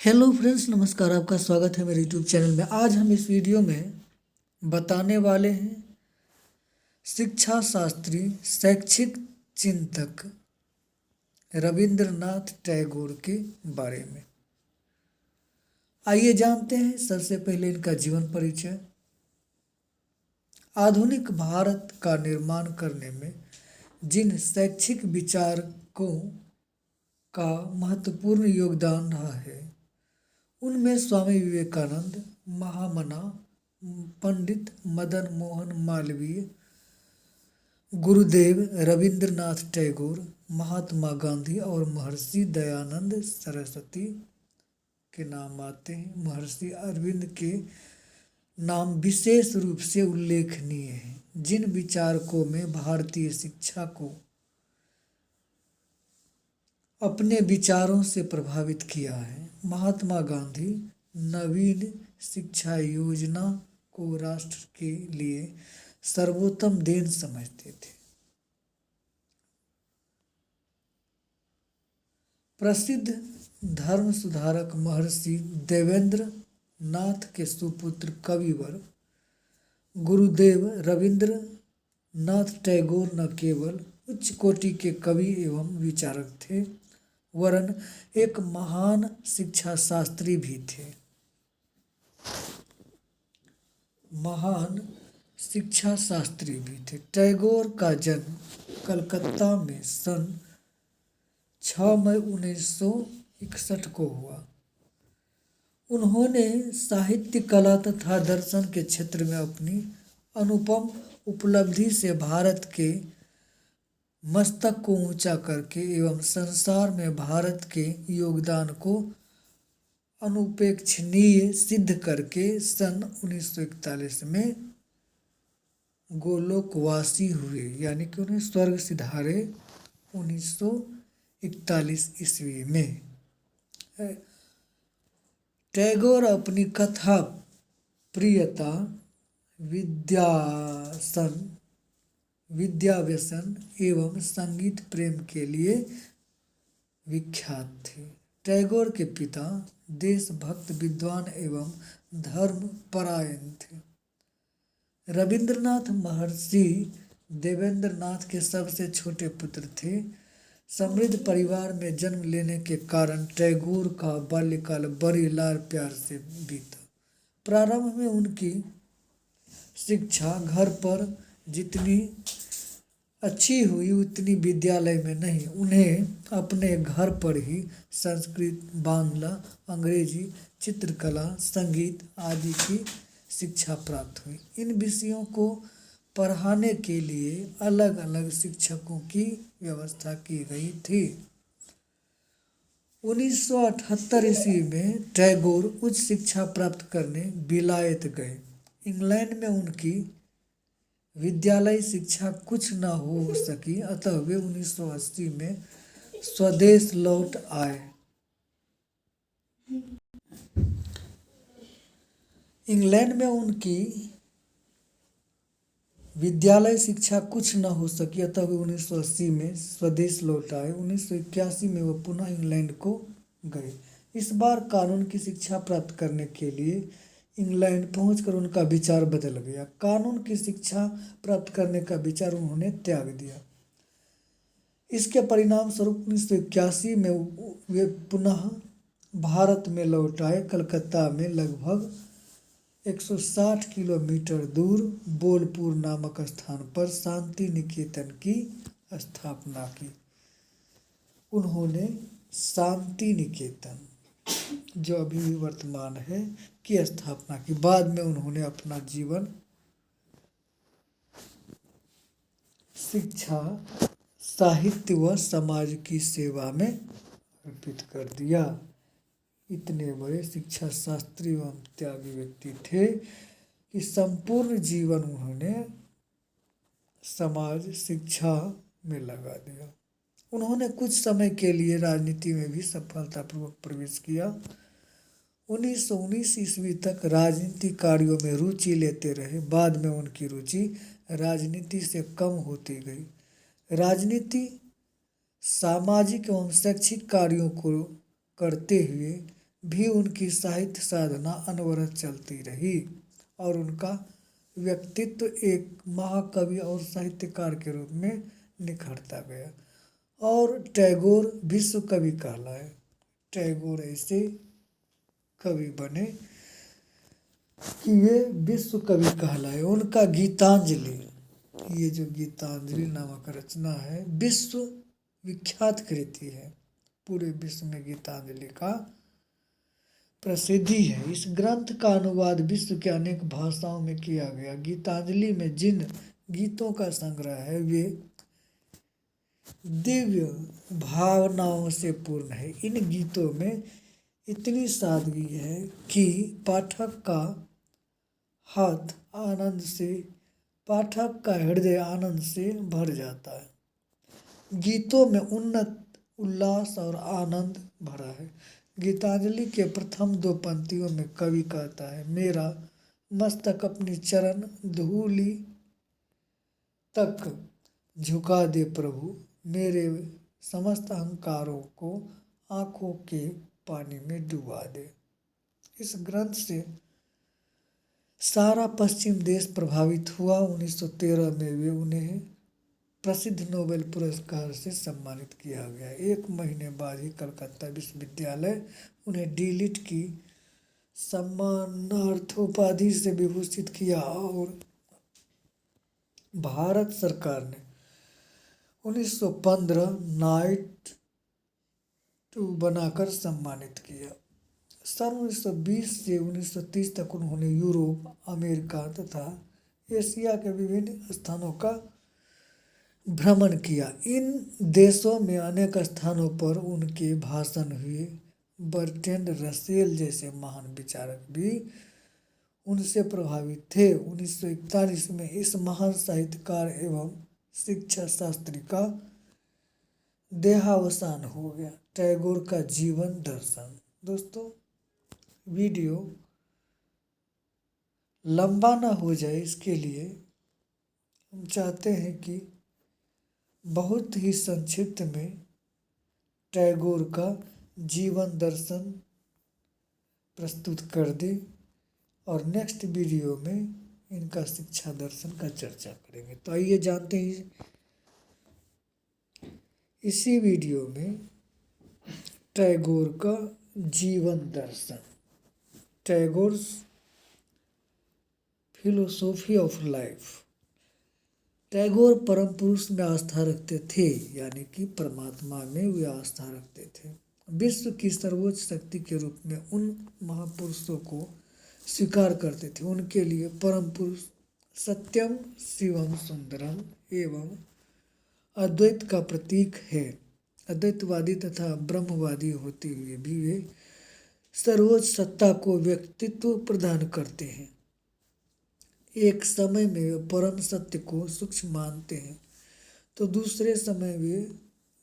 Hello friends, नमस्कार। आपका स्वागत है मेरे यूट्यूब चैनल में। आज हम इस वीडियो में बताने वाले हैं शिक्षा शास्त्री शैक्षिक चिंतक रविंद्रनाथ टैगोर के बारे में। आइए जानते हैं सबसे पहले इनका जीवन परिचय। आधुनिक भारत का निर्माण करने में जिन शैक्षिक विचारकों का महत्वपूर्ण योगदान रहा है उनमें स्वामी विवेकानंद, महामना पंडित मदन मोहन मालवीय, गुरुदेव रविंद्रनाथ टैगोर, महात्मा गांधी और महर्षि दयानंद सरस्वती के नाम आते हैं। महर्षि अरविंद के नाम विशेष रूप से उल्लेखनीय हैं, जिन विचारकों में भारतीय शिक्षा को अपने विचारों से प्रभावित किया है। महात्मा गांधी नवीन शिक्षा योजना को राष्ट्र के लिए सर्वोत्तम देन समझते थे। प्रसिद्ध धर्म सुधारक महर्षि देवेंद्र नाथ के सुपुत्र कविवर गुरुदेव रविंद्रनाथ टैगोर न केवल उच्च कोटि के कवि एवं विचारक थे वरन एक महान शिक्षा शास्त्री भी थे। महान शिक्षा शास्त्री भी थे। टैगोर का जन्म कलकत्ता में सन 6 मई 1961 को हुआ। उन्होंने साहित्य, कला तथा दर्शन के क्षेत्र में अपनी अनुपम उपलब्धि से भारत के मस्तक को ऊंचा करके एवं संसार में भारत के योगदान को अनुपेक्षणीय सिद्ध करके सन 1941 में गोलोकवासी हुए, यानी कि उन्हें स्वर्ग सिधारे 1941 ईस्वी में। टैगोर अपनी कथा प्रियता, विद्याव्यसन एवं संगीत प्रेम के लिए विख्यात थे। टैगोर के पिता देशभक्त, विद्वान एवं धर्मपरायण थे। रविंद्रनाथ महर्षि देवेंद्रनाथ के सबसे छोटे पुत्र थे। समृद्ध परिवार में जन्म लेने के कारण टैगोर का बाल्यकाल बड़े लाड़ प्यार से बीता। प्रारंभ में उनकी शिक्षा घर पर जितनी अच्छी हुई उतनी विद्यालय में नहीं। उन्हें अपने घर पर ही संस्कृत, बांग्ला, अंग्रेजी, चित्रकला, संगीत आदि की शिक्षा प्राप्त हुई। इन विषयों को पढ़ाने के लिए अलग अलग शिक्षकों की व्यवस्था की गई थी। 1978 ईस्वी में टैगोर उच्च शिक्षा प्राप्त करने विलायत गए। इंग्लैंड में उनकी विद्यालय शिक्षा कुछ न हो सकी, अतः वे 1980 में स्वदेश लौट आए। इंग्लैंड में उनकी विद्यालय शिक्षा कुछ न हो सकी, अतः वे 1980 में स्वदेश लौट आए। 1981 में वह पुनः इंग्लैंड को गए। इस बार कानून की शिक्षा प्राप्त करने के लिए इंग्लैंड पहुंचकर उनका विचार बदल गया। कानून की शिक्षा प्राप्त करने का विचार उन्होंने त्याग दिया। इसके परिणाम स्वरूप 1981 में वे पुनः भारत में लौट आए। कलकत्ता में लगभग 160 किलोमीटर दूर बोलपुर नामक स्थान पर शांति निकेतन की स्थापना की। उन्होंने शांति निकेतन, जो अभी भी वर्तमान है, की स्थापना की। बाद में उन्होंने अपना जीवन शिक्षा, साहित्य व समाज की सेवा में अर्पित कर दिया। इतने बड़े शिक्षा शास्त्री एवं त्यागी व्यक्ति थे कि संपूर्ण जीवन उन्होंने समाज शिक्षा में लगा दिया। उन्होंने कुछ समय के लिए राजनीति में भी सफलतापूर्वक प्रवेश किया। 1919 ईस्वी तक राजनीतिक कार्यों में रुचि लेते रहे। बाद में उनकी रुचि राजनीति से कम होती गई। राजनीति सामाजिक एवं शैक्षिक कार्यों को करते हुए भी उनकी साहित्य साधना अनवरत चलती रही और उनका व्यक्तित्व एक महाकवि और साहित्यकार के रूप में निखरता गया और टैगोर विश्व कवि कहलाए। टैगोर ऐसे कवि बने कि वे विश्व कवि कहलाए। उनका गीतांजलि, ये जो गीतांजलि नामक रचना है, विश्व विख्यात कृति है। पूरे विश्व में गीतांजलि का प्रसिद्धि है। इस ग्रंथ का अनुवाद विश्व के अनेक भाषाओं में किया गया। गीतांजलि में जिन गीतों का संग्रह है वे दिव्य भावनाओं से पूर्ण है। इन गीतों में इतनी सादगी है कि पाठक का हृदय आनंद से भर जाता है। गीतों में उन्नत उल्लास और आनंद भरा है। गीतांजलि के प्रथम 2 पंक्तियों में कवि कहता है, मेरा मस्तक अपनी चरण धूलि तक झुका दे प्रभु, मेरे समस्त अहंकारों को आंखों के पानी में डुबा दे। इस ग्रंथ से सारा पश्चिम देश प्रभावित हुआ। 1913 में वे उन्हें प्रसिद्ध नोबेल पुरस्कार से सम्मानित किया गया। 1 महीने बाद ही कलकत्ता विश्वविद्यालय उन्हें डीलिट की सम्मानार्थ उपाधि से विभूषित किया और भारत सरकार ने 1915 नाइट बनाकर सम्मानित किया। सन 1920 से 1930 तक उन्होंने यूरोप, अमेरिका तथा एशिया के विभिन्न स्थानों का भ्रमण किया। इन देशों में अनेक स्थानों पर उनके भाषण हुए। बर्ट्रैंड रसेल जैसे महान विचारक भी उनसे प्रभावित थे। 1941 में इस महान साहित्यकार एवं शिक्षा शास्त्री का देहावसान हो गया। टैगोर का जीवन दर्शन। दोस्तों, वीडियो लंबा ना हो जाए इसके लिए हम चाहते हैं कि बहुत ही संक्षिप्त में टैगोर का जीवन दर्शन प्रस्तुत कर दें और नेक्स्ट वीडियो में इनका शिक्षा दर्शन का चर्चा करेंगे। तो आइए जानते हैं इसी वीडियो में टैगोर का जीवन दर्शन, Tagore's philosophy of life. Tagore परम पुरुष में आस्था रखते थे, यानी कि परमात्मा में वे आस्था रखते थे। विश्व की सर्वोच्च शक्ति के रूप में उन महापुरुषों को स्वीकार करते थे। उनके लिए परम पुरुष सत्यम शिवम सुंदरम एवं अद्वैत का प्रतीक है। अद्वैतवादी तथा ब्रह्मवादी होते हुए भी वे सर्वोच्च सत्ता को व्यक्तित्व प्रदान करते हैं। एक समय में वे परम सत्य को सूक्ष्म मानते हैं तो दूसरे समय वे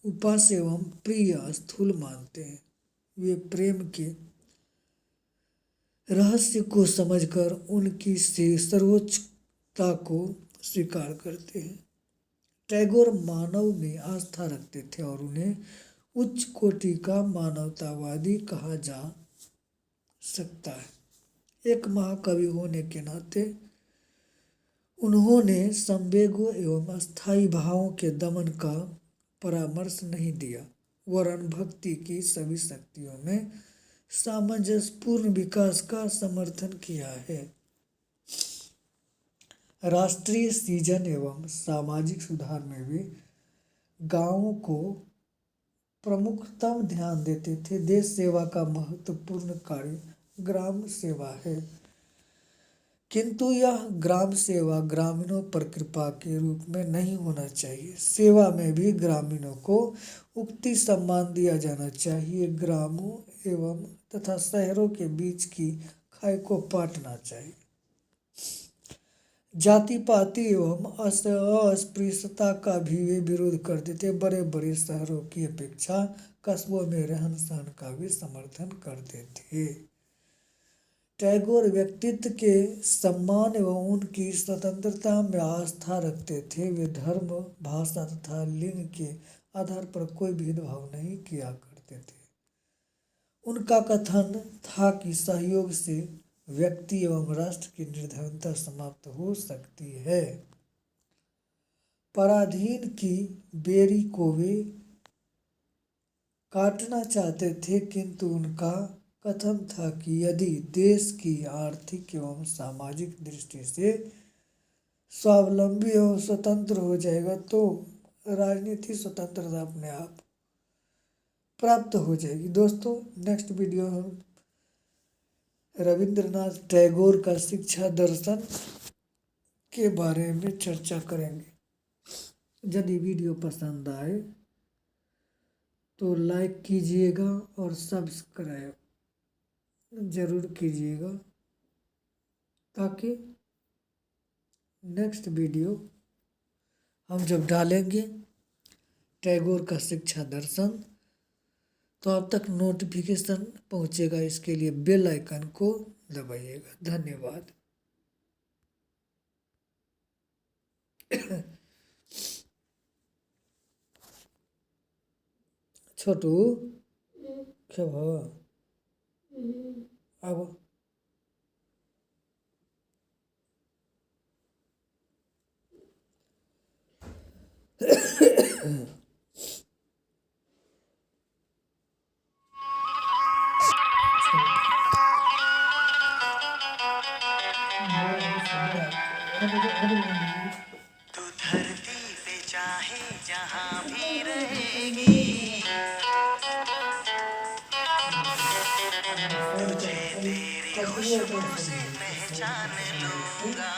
उपास्य एवं प्रिय स्थूल मानते हैं। वे प्रेम के रहस्य को समझकर उनकी से सर्वोच्चता को स्वीकार करते हैं। टैगोर मानव में आस्था रखते थे और उन्हें उच्च कोटि का मानवतावादी कहा जा सकता है। एक महाकवि होने के नाते उन्होंने संवेगों एवं अस्थायी भावों के दमन का परामर्श नहीं दिया, वरन भक्ति की सभी शक्तियों में सामंजस्यपूर्ण विकास का समर्थन किया है। राष्ट्रीय सृजन एवं सामाजिक सुधार में वे गांवों को प्रमुखतम ध्यान देते थे। देश सेवा का महत्वपूर्ण कार्य ग्राम सेवा है, किंतु यह ग्राम सेवा ग्रामीणों पर कृपा के रूप में नहीं होना चाहिए। सेवा में भी ग्रामीणों को उक्ति सम्मान दिया जाना चाहिए। ग्रामों एवं तथा शहरों के बीच की खाई को पाटना चाहिए। जाति पाति एवं अस्पृश्यता का भी वे विरोध करते थे। बड़े बड़े शहरों की अपेक्षा कस्बों में रहन सहन का भी समर्थन करते थे। टैगोर व्यक्तित्व के सम्मान एवं उनकी स्वतंत्रता में आस्था रखते थे। वे धर्म, भाषा तथा लिंग के आधार पर कोई भेदभाव नहीं किया करते थे। उनका कथन था कि सहयोग से व्यक्ति एवं राष्ट्र की निर्धनता समाप्त हो सकती है। पराधीन की बेरी को वे काटना चाहते थे, किंतु उनका कथन था कि यदि देश की आर्थिक एवं सामाजिक दृष्टि से स्वावलंबी एवं स्वतंत्र हो जाएगा तो राजनीति स्वतंत्रता अपने आप प्राप्त हो जाएगी। दोस्तों, नेक्स्ट वीडियो हम रविंद्रनाथ टैगोर का शिक्षा दर्शन के बारे में चर्चा करेंगे। यदि वीडियो पसंद आए तो लाइक कीजिएगा और सब्सक्राइब जरूर कीजिएगा, ताकि नेक्स्ट वीडियो हम जब डालेंगे टैगोर का शिक्षा दर्शन तो आप तक नोटिफिकेशन पहुंचेगा। इसके लिए बेल आइकन को दबाइएगा। धन्यवाद। छोटू खेब अब तू धरती पे चाहे जहाँ भी रहेगी, तुझे तेरी खुशबू से पहचान लूंगा।